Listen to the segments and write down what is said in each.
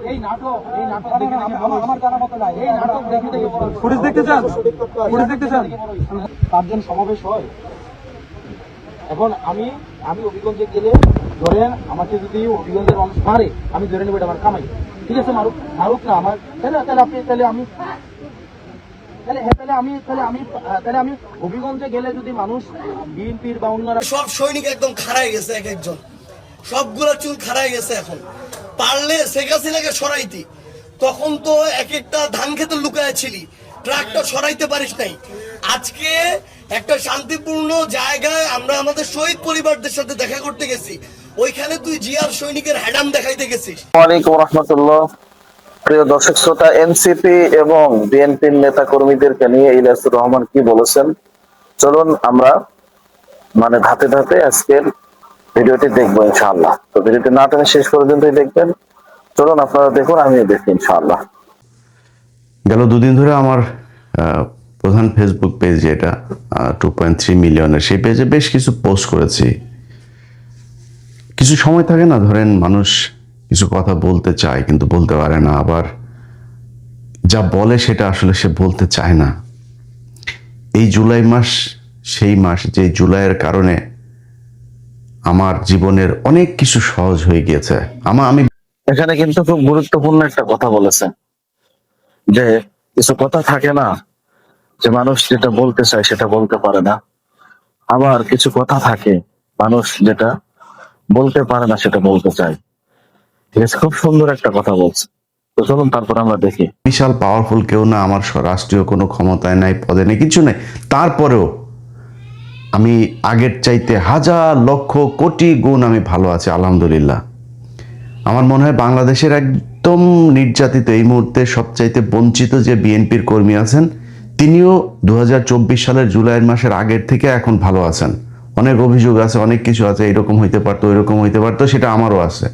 এই নাটক দেখে আমার জানা মতো নাই। এই নাটক দেখে ফুটেজ দেখতে চান? ফুটেজ দেখতে চান? 5 জন সমাবেশ হয়। এখন আমি অভিগঞ্জে গেলে ধরেন আমাকে যদি অভিগঞ্জের মানুষ মারে, আমি ধরে নেব এটা আমার কামাই। ঠিক আছে, মারুক না আমার, তাহলে আমি অভিগঞ্জে গেলে যদি মানুষ বিএনপির বা অন্যরা সব সৈনিক একদম খাড়াই গেছে, এক একজন সবগুলা চুল খাড়াই গেছে। এখন পারলে শেখ হাসিনাকে সরাইতি, তখন তো এক একটা ধান খেতে লুকায় ছিলি, ট্রাকটা সরাইতে পারিস নাই। আজকে একটা শান্তিপূর্ণ জায়গায় আমরা আমাদের শহীদ পরিবারদের সাথে দেখা করতে গেছি, ওইখানে তুই জিয়ার সৈনিকের হ্যাডাম দেখাইতে গেছিস। ওয়ালাইকুম রহমতুল্লাহ। প্রিয় দর্শক শ্রোতা, এনসিপি এবং বিএনপির নেতা কর্মীদেরকে নিয়ে ইলিয়াসুর রহমান কি বলেছেন, চলুন আমরা ধাপে ধাপে আজকের ভিডিওটি দেখবো ইনশাআল্লাহ। তো ভিডিওটি না টেনে শেষ পর্যন্ত দেখবেন। চলুন আপনারা দেখুন, আমিও দেখি ইনশাআল্লাহ। গেল দুদিন ধরে আমার প্রধান ফেসবুক পেজ, যেটা 2.3 মিলিয়নের, সেই পেজে বেশ কিছু পোস্ট করেছি। কিছু সময় থাকে না, ধরেন মানুষ কিছু কথা বলতে চায় কিন্তু বলতে পারে না, আবার যা বলে সেটা আসলে সে বলতে চায় না। এই জুলাই মাস সেই মাস যে জুলাইয়ের কারণে আমার জীবনের অনেক কিছু সহজ হয়ে গিয়েছে। আমি এখানে কিন্তু খুব গুরুত্বপূর্ণ একটা কথা বলেছেন, যে কিছু কথা থাকে না যে মানুষ যেটা বলতে চায় সেটা বলতে পারে না, আবার কিছু কথা থাকে মানুষ যেটা বলতে পারে না সেটা বলতে চায়। ঠিক আছে, খুব সুন্দর একটা কথা বলছে। তো চলুন তারপর আমরা দেখি। বিশাল পাওয়ারফুল কেউ না, আমার রাষ্ট্রীয় কোনো ক্ষমতায় নাই, পদে নেই, কিছু নেই, তারপরেও আমি আগের চাইতে হাজার লক্ষ কোটি গুণ আমি ভালো আছি, আলহামদুলিল্লাহ। আমার মনে হয় বাংলাদেশের একদম নির্যাতিত, এই মুহূর্তে সবচাইতে বঞ্চিত যে বিএনপির কর্মী আছেন, তিনিও 2024 সালের জুলাই মাসের আগের থেকে এখন ভালো আছেন। অনেক অভিযোগ আছে, অনেক কিছু আছে, এরকম হইতে পারতো, ওইরকম হইতে পারতো, সেটা আমারও আছে।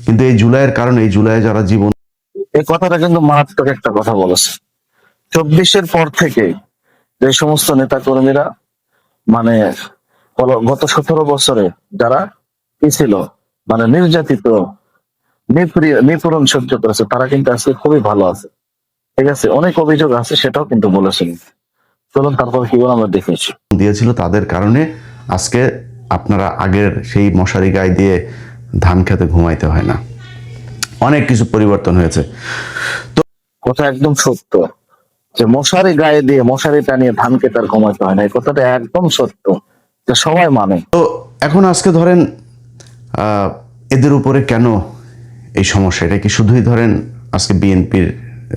কিন্তু এই জুলাইয়ের কারণে, এই জুলাইয়ে যারা জীবন, এই কথাটা কিন্তু মারাত্মক একটা কথা বলেছে। 24-এর পর থেকে যে সমস্ত নেতা কর্মীরা গত 17 বছরে যারা কি ছিল নির্যাতিত, নিপীড়ন সহ্য করেছে, তারা কিন্তু আজকে খুবই ভালো আছে। ঠিক আছে, অনেক অভিযোগ আছে, সেটাও কিন্তু বলেছেন। চলুন তারপর কি বলে আমরা দেখেছি দিয়েছিল, তাদের কারণে আজকে আপনারা আগের সেই মশারি গায়ে দিয়ে ধান খেতে ঘুমাইতে হয় না। অনেক কিছু পরিবর্তন হয়েছে। তো কথা একদম সত্য, যে মশারি গায়ে দিয়ে মশারি টানিয়ে ধান খেতে আর ঘুমাইতে হয় না, এই কথাটা একদম সত্য, যে সবাই মানে। তো এখন আজকে ধরেন এদের উপরে কেন এই সমস্যা? এটা কি শুধুই ধরেন আজকে বিএনপির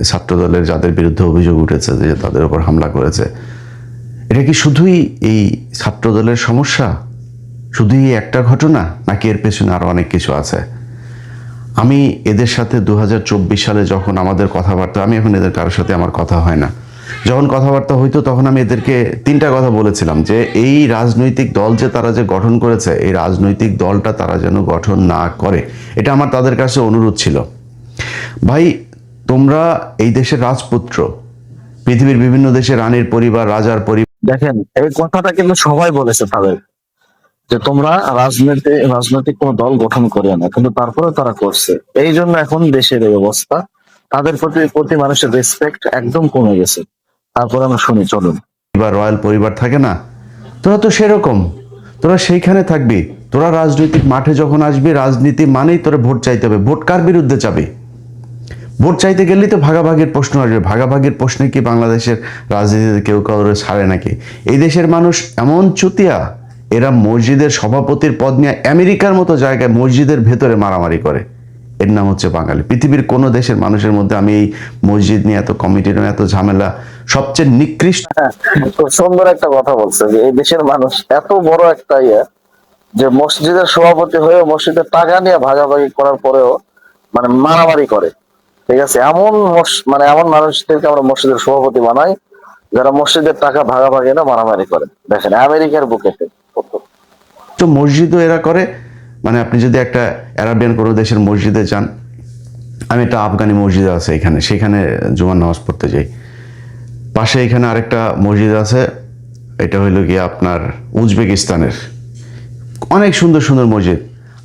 ছাত্র দলের যাদের বিরুদ্ধে অভিযোগ উঠেছে যে তাদের উপর হামলা করেছে, এটা কি শুধুই এই ছাত্র দলের সমস্যা, শুধুই একটা ঘটনা, নাকি এর পেছনে আরো অনেক কিছু আছে? আমি এদের সাথে 2024 সালে যখন আমাদের কথাবার্তা, আমি এখন এদের কারোর সাথে আমার কথা হয় না, যখন কথাবার্তা হইতো তখন আমি এদেরকে 3টা কথা বলেছিলাম, যে এই রাজনৈতিক দল যে তারা যে গঠন করেছে, এই রাজনৈতিক দলটা তারা যেন গঠন না করে, এটা আমার তাদের কাছে অনুরোধ ছিল। ভাই, তোমরা এই দেশের রাজপুত্র, পৃথিবীর বিভিন্ন দেশে রানীর পরিবার, রাজার পরিবার, দেখেন এই কথাটা কিন্তু সবাই বলেছে তাদের, যে তোমরা রাজনৈতিক কোনো দল গঠন করিও না, কিন্তু তারপরে তারা করছে। এই জন্য এখন দেশের এই অবস্থা, তাদের প্রতি মানুষের রেসপেক্ট একদম কমে গেছে। তারপরে আমরা শুনি, চলুন। রয়্যাল পরিবার থাকে না, তোরা তো সেরকম, তোরা সেইখানে থাকবি। তোরা রাজনৈতিক মাঠে যখন আসবি, রাজনীতি মানেই তোরা ভোট চাইতে হবে। ভোট কার বিরুদ্ধে চাবি? ভোট চাইতে গেলেই তো ভাগাভাগির প্রশ্ন আসবে। ভাগাভাগির প্রশ্নে কি বাংলাদেশের রাজনীতিতে কেউ কাউরে ছাড়ে নাকি? এই দেশের মানুষ এমন চুতিয়া, এরা মসজিদের সভাপতির পদ নিয়ে আমেরিকার মতো জায়গায় মসজিদের ভেতরে মারামারি করে। এর নাম হচ্ছে বাঙালি। পৃথিবীর কোনো দেশের মানুষের মধ্যে আমি এই মসজিদ নিয়ে এত কমিটির এত ঝামেলা, সবচেয়ে নিকৃষ্ট। খুব সুন্দর একটা কথা বলছে, যে এই দেশের মানুষ এত বড় একটা যে মসজিদের সভাপতি হয়েও মসজিদের টাকা নিয়ে ভাগাভাগি করার পরেও মারামারি করে। ঠিক আছে, এমন মানুষদেরকে আমরা মসজিদের সভাপতি বানাই, যারা মসজিদের টাকা ভাগাভাগি না মারামারি করে। দেখেন আমেরিকার বুকে তো মসজিদও এরা করে। আপনি যদি একটা আরবিয়ান কোনো দেশের মসজিদে যান, আমি একটা আফগানি মসজিদ আছে এখানে, সেখানে জুমার নামাজ পড়তে যাই। পাশে এখানে আরেকটা মসজিদ আছে, এটা হইল গিয়ে আপনার উজবেকিস্তানের, অনেক সুন্দর সুন্দর মসজিদ।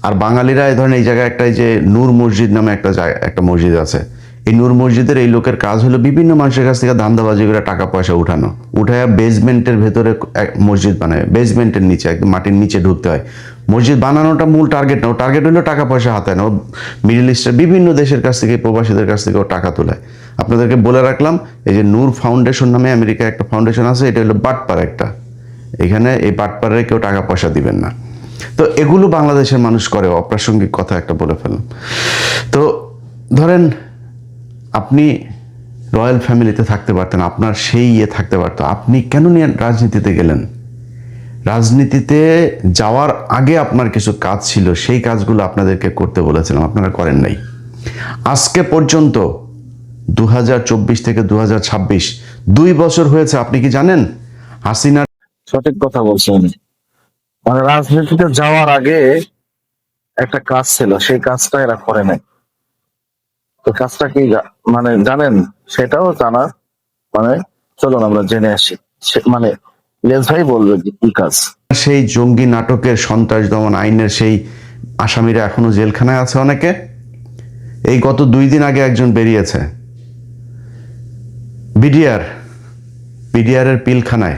আর বাঙালিরা এই ধরেন এই জায়গায় একটা এই যে নূর মসজিদ নামে একটা মসজিদ আছে, এই নূর মসজিদের এই লোকের কাজ হলো বিভিন্ন মানুষের কাছ থেকে ধান্দাবাজি করে টাকা পয়সা উঠানো, উঠায় বেসমেন্টের ভেতরে মসজিদ বানায়, বেসমেন্টের নিচে একদম মাটির নিচে ঢুকতে হয়। মসজিদ বানানোটা মূল টার্গেট না, ও টার্গেট হলো টাকা পয়সা হাতায় না, ও মিডল ইস্টের বিভিন্ন দেশের কাছ থেকে, প্রবাসীদের কাছ থেকে ও টাকা তোলায়। আপনাদেরকে বলে রাখলাম, এই যে নূর ফাউন্ডেশন নামে আমেরিকায় একটা ফাউন্ডেশন আছে, এটা হলো বাটপার একটা, এখানে এই বাটপারে কেউ টাকা পয়সা দিবেন না। তো এগুলো বাংলাদেশের মানুষ করে। অপ্রাসঙ্গিক কথা একটা বলে ফেললাম। তো ধরেন আপনি রয়্যাল ফ্যামিলিতে থাকতে পারতেন, আপনার সেই থাকতে পারতো, আপনি কেন নিয়ে রাজনীতিতে গেলেন? রাজনীতিতে যাওয়ার আগে আপনার কিছু কাজ ছিল, সেই কাজগুলো আপনাদেরকে করতে বলেছিলাম, আপনারা করেন নাই। আজকে পর্যন্ত 2024 থেকে 2026 2 বছর হয়েছে, আপনি কি জানেন হাসিনার সঠিক কথা বলছেন। মানে রাজনীতিতে যাওয়ার আগে একটা কাজ ছিল, সেই কাজটা এরা করে নাই। তো কাজটা কি মানে জানেন? সেটাও জানা মানে চলুন আমরা জেনে আসি। মানে লেজ ভাই বলবে যে কি কাজ। সেই জঙ্গি নাটকের সন্ত্রাস দমন আইনের সেই আসামিরা এখনো জেলখানায় আছে অনেকে। এই গত 2 দিন আগে একজন বেরিয়েছে বিডিআর এর পিলখানায়।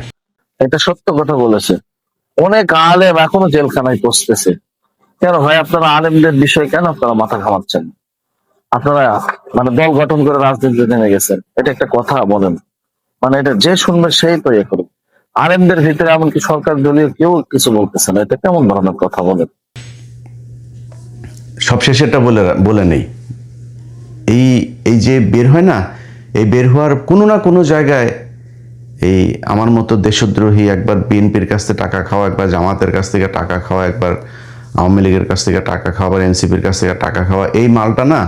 এটা সত্য কথা বলেছে। অনেক আলেম এখনো জেলখানায় পৌঁছতেছে। কেন ভাই আপনারা আলেমদের বিষয়ে কেন আপনারা মাথা ঘামাচ্ছেন? আপনারা মানে দল গঠন করে রাজনীতিতে নেমে গেছেন, এটা একটা কথা বলেন? মানে এটা যে শুনবে সেই তো ইয়ে করবে। আলেমদের ভিতরে এমনকি সরকার দলীয় কেউ কিছু বলতেছে না, এটা কেমন ধরনের কথা বলেন? সবশেষে এটা বলে নেই, এই এই যে বের হয় না, এই বের হওয়ার কোনো না কোনো জায়গায় এই আমার মতো দেশদ্রোহী, একবার বিএনপির কাছ থেকে টাকা খাওয়া, একবার জামাতের কাছ থেকে টাকা খাওয়া, একবার আওয়ামী লীগের কাছ থেকে টাকা খাওয়া, আবার এনসিপির কাছ থেকে টাকা খাওয়া, এই মালটা না,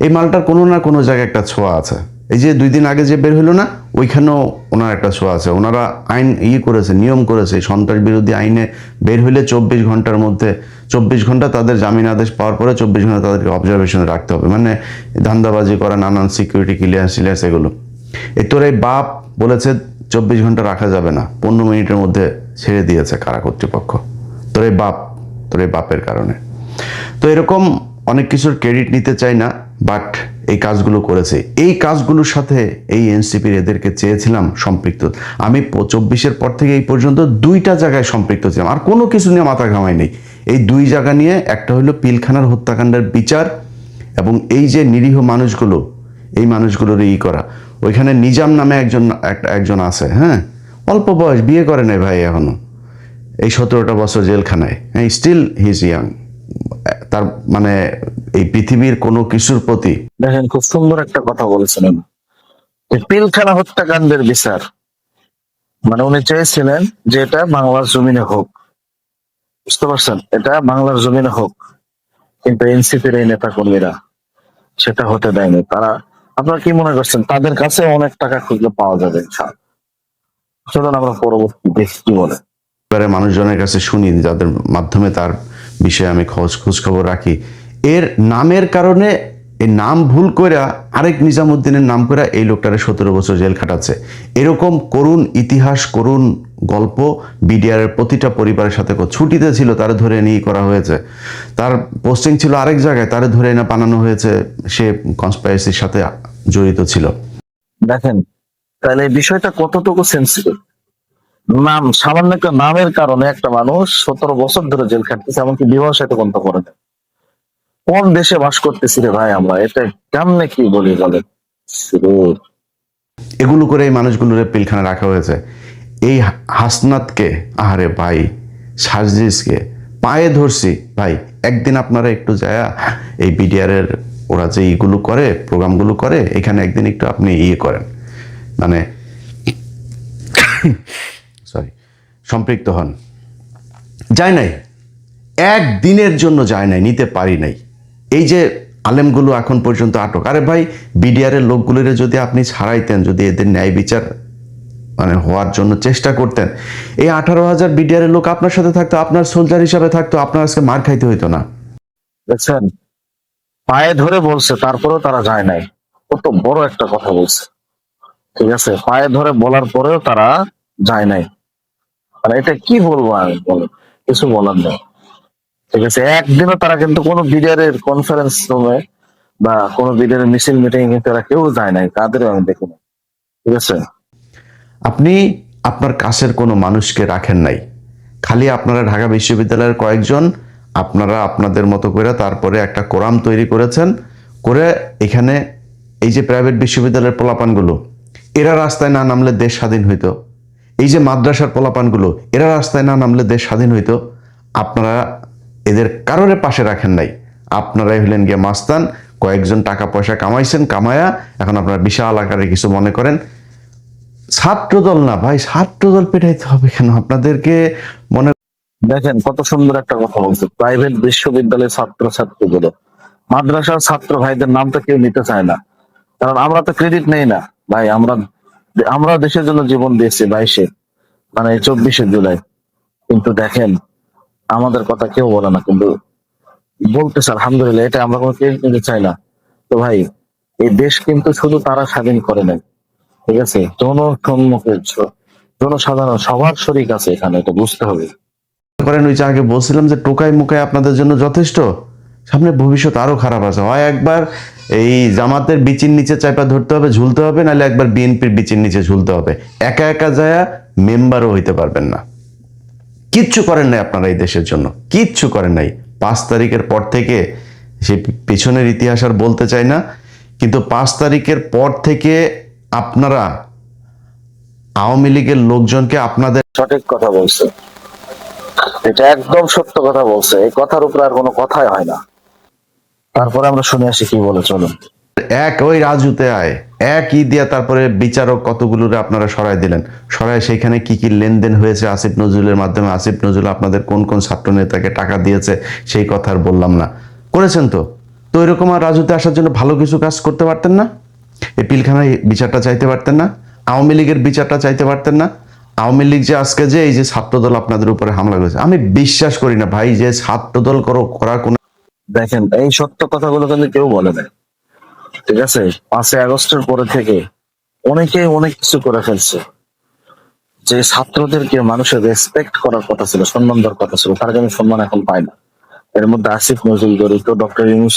এই মালটার কোনো না কোনো জায়গায় একটা ছোঁয়া আছে। এই যে 2 দিন আগে যে বের হলো না, ওইখানেও ওনার একটা ছোঁয়া আছে। ওনারা আইন করেছে, নিয়ম করেছে, সন্ত্রাস বিরোধী আইনে বের হইলে 24 ঘন্টার মধ্যে, 24 ঘন্টা তাদের জামিন আদেশ পাওয়ার পরে 24 ঘন্টা তাদেরকে অবজারভেশনে রাখতে হবে, মানে ধান্দাবাজি করা, নানান সিকিউরিটি ক্লিয়ারেন্স এগুলো। তোর এই বাপ বলেছে 24 ঘন্টা রাখা যাবে না, 15 মিনিটের মধ্যে ছেড়ে দিয়েছে কারা কর্তৃপক্ষ, তোর এই বাপের কারণে। তো এরকম অনেক কিছুর ক্রেডিট নিতে চাই না, বাট এই কাজগুলো করেছে। এই কাজগুলোর সাথে এই এনসিপির এদেরকে চেয়েছিলাম সম্পৃক্ত। আমি 24-এর পর থেকে এই পর্যন্ত 2টা জায়গায় সম্পৃক্ত ছিলাম, আর কোনো কিছু নিয়ে মাথা ঘামাই নেই। এই 2 জায়গা নিয়ে, একটা হলো পিলখানার হত্যাকাণ্ডের বিচার, এবং এই যে নিরীহ মানুষগুলো, এই মানুষগুলোর করা। ওইখানে নিজাম নামে একজন আছে, হ্যাঁ, অল্প বয়স, বিয়ে করে নাই ভাই এখনো, এই 17টা বছর জেলখানায়, স্টিল হিজ ইয়াং। তার মানে এই পৃথিবীর কোনো কিছুর প্রতি, দেখেন খুব সুন্দর একটা কথা বলেছিলেন, যে পিলখানা হত্যাকাণ্ডের বিচার, মানে উনি চেয়েছিলেন যে এটা বাংলার জমিনে হোক, বুঝতে পারছেন, এটা বাংলার জমিনে হোক। কিন্তু এনসিপির এই নেতা কর্মীরা সেটা হতে দেয়নি। তারা, আপনারা কি মনে করছেন তাদের কাছে অনেক টাকা খুঁজলে পাওয়া যাবে? চলুন আমরা পরবর্তী দেখি কি বলে। এবারে মানুষজনের কাছে শুনি, যাদের মাধ্যমে তার বিষয়ে আমি খোঁজ খবর রাখি, এর নামের কারণে, এই নাম ভুল করে আরেক নিজামুদ্দিনের নাম করে এই লোকটারে 17 বছর জেল খাটাচ্ছে। এরকম করুণ ইতিহাস, করুণ গল্প বিডিআর এর প্রতিটা পরিবারের সাথে। ছুটিতে ছিল, তারে ধরে নিয়ে করা হয়েছে, তার পোস্টিং ছিল আরেক জায়গায়, তারে ধরে এনে বানানো হয়েছে, সে কনস্পাইরেসির সাথে জড়িত ছিল। দেখেন তাহলে এই বিষয়টা কতটুকু সেন্সিটিভ। নাম, সামান্য একটা নামের কারণে একটা মানুষ 17 বছর ধরে জেল খাটতেছে, এমনকি বিবাহ সাথে বন্ধ করে দেয়। কোন দেশে বাস করতেছি রে ভাই আমরা? এটা কেমনে কি বলি বলেন? এগুলো করে এই মানুষগুলোর পিলখানা রাখা হয়েছে। এই হাসনাতকে, আহারে ভাই, সার্জিসকে পায়ে ধরছি ভাই, একদিন আপনারা একটু যায় এই বিডিআর এর ওরা যে এইগুলো করে, প্রোগ্রামগুলো করে, এখানে একদিন একটু আপনি করেন, মানে সরি, সম্পৃক্ত হন। যায় নাই, একদিনের জন্য যায় নাই, নিতে পারি নাই। এই যে আলেমগুলো এখন পর্যন্ত আটক, আরে ভাই বিডিআর এর লোকগুলোরে যদি আপনি ছাড়াইতেন, যদি এদের ন্যায় বিচার মানে হওয়ার জন্য চেষ্টা করতেন, এই 18,000 বিডিআর এর লোক আপনার সাথে থাকতো, আপনার সোলজার হিসাবে থাকতো, আপনার আজকে মার খাইতে হইতো না। দেখছেন, পায়ে ধরে বলছে, তারপরেও তারা যায় নাই। কত বড় একটা কথা বলছে, ঠিক আছে, পায়ে ধরে বলার পরেও তারা যায় নাই। মানে এটা কি বলবো আমি, বলো, কিছু বলার নেই। ঠিক আছে, একদিনও তারা কিন্তু কোনো বিডিআরের কনফারেন্স রুমে বা কোনো বিডিআরের মিছিল মিটিং কিন্তু তারা কেউ যায় নাই, তাদেরও আমি দেখি না। ঠিক আছে, আপনি আপনার কাছের কোনো মানুষকে রাখেন নাই, খালি আপনারা ঢাকা বিশ্ববিদ্যালয়ের কয়েকজন আপনারা আপনাদের মতো করে তারপরে একটা কোরাম তৈরি করেছেন, করে এখানে এই যে প্রাইভেট বিশ্ববিদ্যালয়ের পোলাপানগুলো, এরা রাস্তায় না নামলে দেশ স্বাধীন হইতো। এই যে মাদ্রাসার পোলাপানগুলো, এরা রাস্তায় না নামলে দেশ স্বাধীন হইতো। আপনারা এদের কারোরে পাশে রাখেন নাই, আপনারাই হলেন গিয়ে মাস্তান। কয়েকজন টাকা পয়সা কামাইছেন, কামায়া এখন আপনারা বিশাল আকারে কিছু মনে করেন। ছাত্রদল না ভাই, ছাত্রদল পেটাইতে হবে কেন আপনাদেরকে? মনে দেখেন কত সুন্দর একটা কথা বলছে, প্রাইভেট বিশ্ববিদ্যালয়ের ছাত্র ছাত্রীগুলো, মাদ্রাসার ছাত্র ভাইদের নাম তো কেউ নিতে চায় না, কারণ আমরা তো ক্রেডিট নেই না ভাই। আমরা আমরা দেশের জন্য জীবন দিয়েছি 24শে জুলাই, কিন্তু দেখেন আমাদের কথা কেউ বলে না, কিন্তু বলতেছে আলহামদুলিল্লাহ, এটা আমরা কোনো ক্রেডিট নিতে চাই না। তো ভাই, এই দেশ কিন্তু শুধু তারা স্বাধীন করে নাই, ঠিক আছে, জনসাধারণ সবার শরিক আছে এখানে, এটা বুঝতে হবে। করেন, ওই যে আগে বলছিলাম যে টোকাই মুকাই আপনাদের জন্য যথেষ্ট, সামনে ভবিষ্যৎ আরো খারাপ আছে। হয় একবার এই জামাতের বিচির নিচে চাপা ধরতে হবে, ঝুলতে হবে, নাহলে একবার বিএনপির বিচির নিচে ঝুলতে হবে। একা একা যায় মেম্বারও হইতে পারবেন না। কিচ্ছু করেন নাই আপনারা এই দেশের জন্য, কিচ্ছু করেন নাই। 5 তারিখের পর থেকে, সে পেছনের ইতিহাস আর বলতে চাই না, কিন্তু 5 তারিখের পর থেকে আপনারা আওয়ামী লীগের লোকজনকে আপনাদের সঠিক কথা বলছে, এটা একদম সত্য কথা বলছে, এই কথার উপর আর কোনো কথাই হয় না। তারপরে আমরা শুনে আসি কি বলে, চলুন। ওই রাজুতে আয় এক ই দিয়া, তারপরে বিচারক কতগুলোরে আপনারা সরাই দিলেন, সরাই সেখানে কি কি লেনদেন হয়েছে আসিফ নজরুলের মাধ্যমে, আসিফ নজরুল আপনাদের কোন কোন ছাত্র নেতাকে টাকা দিয়েছে সেই কথা আর বললাম না, করেছেন তো। তো এরকম আর রাজুতে আসার জন্য ভালো কিছু কাজ করতে পারতেন না? এই পিলখানায় বিচারটা চাইতে পারতেন না? আওয়ামী লীগের বিচারটা চাইতে পারতেন না? আওয়ামী লীগ যে আজকে যে এই যে ছাত্রদল আপনাদের উপরে হামলা করেছে, আমি বিশ্বাস করি না ভাই যে ছাত্রদল করা কোন। দেখেন এই সত্য কথাগুলো কিন্তু কেউ বলে না, ঠিক আছে। 5ই আগস্টের পরে থেকে অনেকেই অনেক কিছু করে ফেলছে, যে ছাত্রদেরকে মানুষের রেসপেক্ট করার কথা ছিল, সম্মান দেওয়ার কথা ছিল, তারা যেন সম্মান এখন পায় না। এর মধ্যে আসিফ নজরুল জড়িত, ডক্টর ইউনূস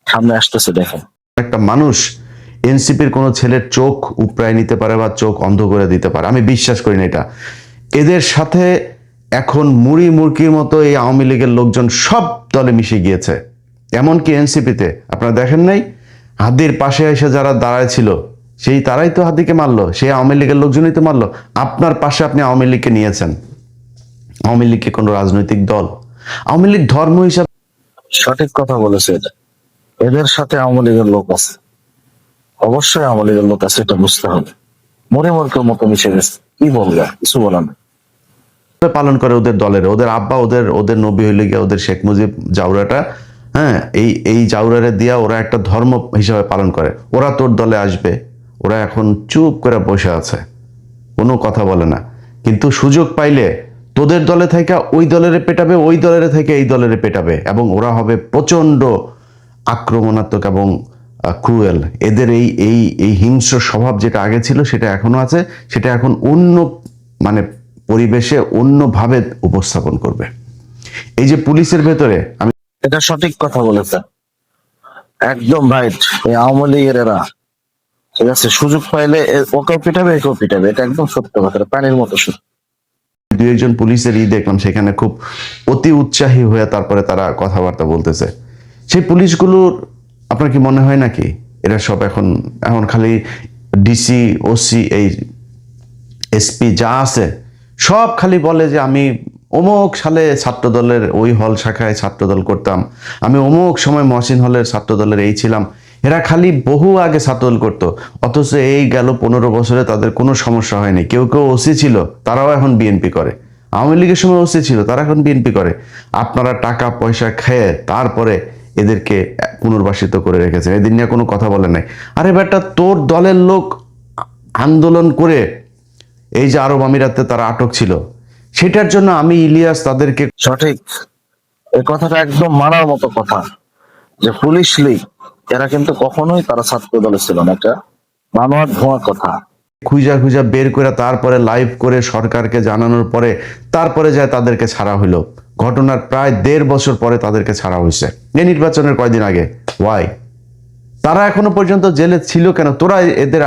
সামনে আসতেছে। দেখেন একটা মানুষ এনসিপির কোনো ছেলের চোখ উপড়ায় নিতে পারে বা চোখ অন্ধ করে দিতে পারে, আমি বিশ্বাস করি না এটা। এদের সাথে এখন মুড়ি মুরকির মতো এই আওয়ামী লীগের লোকজন সব দলে মিশে গিয়েছে, এমনকি এনসিপিতে। আপনারা দেখেন নাই, হাদির পাশে এসে যারা দাঁড়ায় ছিল, সেই তারাই তো হাদিকে মারলো, সেই আওয়ামী লীগের লোকজনই তো মারলো। আপনার পাশে আপনি আওয়ামী লীগকে নিয়েছেন। আওয়ামী লীগকে কোনো রাজনৈতিক দল, আওয়ামী লীগ ধর্ম হিসাবে। সঠিক কথা বলেছে, এটা এদের সাথে আওয়ামী লীগের লোক আছে, অবশ্যই আওয়ামী লীগের লোক আছে, এটা বুঝতে হবে। মরে মরকের মতো মিশে গেছে, কি বলবে, কিছু বলার নেই। পালন করে ওদের দলের, ওদের আব্বা, ওদের ওদের নবী হইলে গিয়ে ওদের শেখ মুজিব জাউরাটা, হ্যাঁ, এই জাউরারে দিয়া ওরা একটা ধর্ম হিসাবে পালন করে। ওরা তোর দলে আসবে, ওরা এখন চুপ করে বসে আছে, কোনো কথা বলে না। কিন্তু সুযোগ পাইলে তোদের দলে থেকে ওই দলের পেটাবে, ওই দলের থেকে এই দলের পেটাবে, এবং ওরা হবে প্রচন্ড আক্রমণাত্মক এবং ক্রুয়েল। এদের এই এই এই হিংস্র স্বভাব যেটা আগে ছিল সেটা এখনো আছে, সেটা এখন অন্য মানে পরিবেশে অন্যভাবে উপস্থাপন করবে। এই যে পুলিশের ভেতরে, আমি এটা সঠিক কথা বলেছে, একদম রাইট। এই আওয়ামী লীগের এরা, ঠিক আছে, সুযোগ পাইলে ওকেও পিটাবে, একেও পিটাবে, এটা একদম সত্য কথা, পানির মতো সত্য। 2-1 পুলিশের দেখলাম সেখানে খুব অতি উৎসাহী হয়ে তারপরে তারা কথাবার্তা বলতেছে। সেই পুলিশগুলোর আপনার কি মনে হয় নাকি এরা সব এখন এখন খালি ডিসি, ওসি, এই এসপি যা আছে সব খালি বলে যে আমি অমুক সালে ছাত্রদলের ওই হল শাখায় ছাত্রদল করতাম, আমি অমুক সময় মহসিন হলের ছাত্রদলের এই ছিলাম। এরা খালি বহু আগে ছাত্রদল করতো, অথচ এই গেল 15 বছরে তাদের কোনো সমস্যা হয়নি। কেউ কেউ ওসি ছিল, তারাও এখন বিএনপি করে। আওয়ামী লীগের সময় ওসি ছিল, তারা এখন বিএনপি করে। আপনারা টাকা পয়সা খেয়ে তারপরে এদেরকে পুনর্বাসিত করে রেখেছেন, এদিন নিয়ে কোনো কথা বলে নাই। আরে বেটা, তোর দলের লোক আন্দোলন করে এই যে আরব আমিরাতে তারা আটক ছিল, সেটার জন্য আমি ইলিয়াস তাদেরকে। সঠিক, এই কথাটা একদম মানার মতো কথা, যে পুলিশ লীগ এরা কিন্তু কখনোই তারা ছাত্র দলে ছিল না, এটা মানোয়ার ধোঁয়ার কথা। খুঁজা খুঁজা বের করে তারপরে লাইভ করে সরকারকে জানানোর পরে তারপরে যায় তাদেরকে ছাড়া হইলো। ঘটনার প্রায় 1.5 বছর পরে তাদেরকে ছাড়া হয়েছে এই নির্বাচনের কয়দিন আগে। ওয়াই? তারা এখনো পর্যন্ত জেলে ছিল কেন? তোরা এদের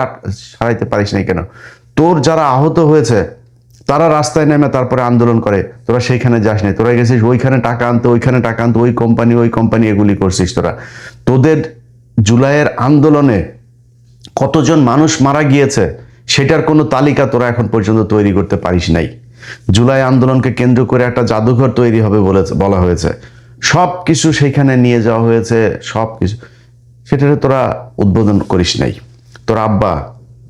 ছাড়াইতে পারিস নাই কেন? তোর যারা আহত হয়েছে তারা রাস্তায় নেমে তারপরে আন্দোলন করে, তোরা সেইখানে যাস নাই, তোরা গেছিস ওইখানে টাকা আনতে, ওইখানে টাকা আনতে, ওই কোম্পানি এগুলি করছিস তোরা। তোদের জুলাইয়ের আন্দোলনে কতজন মানুষ মারা গিয়েছে সেটার কোনো তালিকা তোরা এখন পর্যন্ত তৈরি করতে পারিস নাই। জুলাই আন্দোলনকে কেন্দ্র করে একটা জাদুঘর তৈরি হবে বলা হয়েছে, সব কিছু সেখানে নিয়ে যাওয়া হয়েছে, সব কিছু, সেটাকে তোরা উদ্বোধন করিস নাই। তোর আব্বা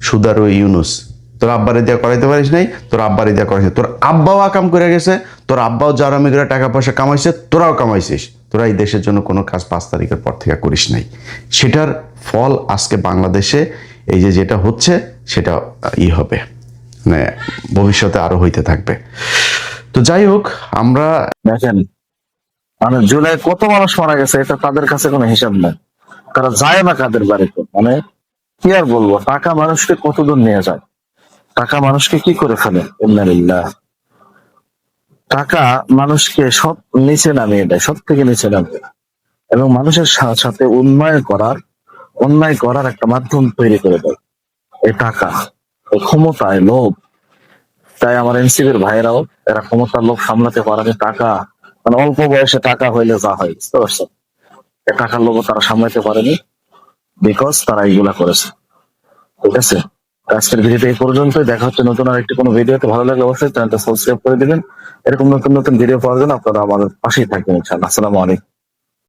সুদারু ইউনুস, তোর আব্বারে দিয়া করাইতে পারিস নাই, তোর আব্বারে দিয়া করাইছে, তোর আব্বাও আকাম করে গেছে, তোর আব্বাও জারামি করে টাকা পয়সা কামাইছে, তোরাও কামাইছিস। তোরা এই দেশের জন্য কোনো কাজ 5 তারিখের পর থেকে করিস নাই। সেটার ফল আজকে বাংলাদেশে এই যে যেটা হচ্ছে সেটা হবে, মানে ভবিষ্যতে আরো হইতে থাকবে। তো যাই হোক, আমরা দেখেন মানে জুলাই কত মানুষ মারা গেছে এটা তাদের কাছে কোনো হিসাব নেই, তারা যায় না কাদের বাড়িতে। মানে কি আর বলবো, টাকা মানুষকে কতদূর নিয়ে যায়, টাকা মানুষকে কি করে ফেলে। ইন্নালিল্লাহ। টাকা মানুষকে সব নিচে নামিয়ে দেয়, সব থেকে নিচে নামিয়ে, এবং মানুষের সাথে অন্যায় করার একটা মাধ্যম তৈরি করে দেয় এই টাকা, এই ক্ষমতায় লোভ। তাই আমার এনসিপির ভাইরাও এরা ক্ষমতার লোভ সামলাতে পারেনি। টাকা মানে অল্প বয়সে টাকা হইলে যা হয়, বুঝতে পারছো, এই টাকার লোভ তারা সামলাতে পারেনি, বিকজ তারা এইগুলা করেছে। ঠিক আছে, আজকের ভিডিওটা এই পর্যন্তই। দেখা হচ্ছে নতুন আর একটি কোনো ভিডিওতে। ভালো লাগলে অবশ্যই চ্যানেলটা সাবস্ক্রাইব করে দিবেন। এরকম নতুন নতুন ভিডিও পাওয়ার জন্য আপনারা আমাদের পাশেই থাকবেন ইনশাআল্লাহ। আসসালামু আলাইকুম।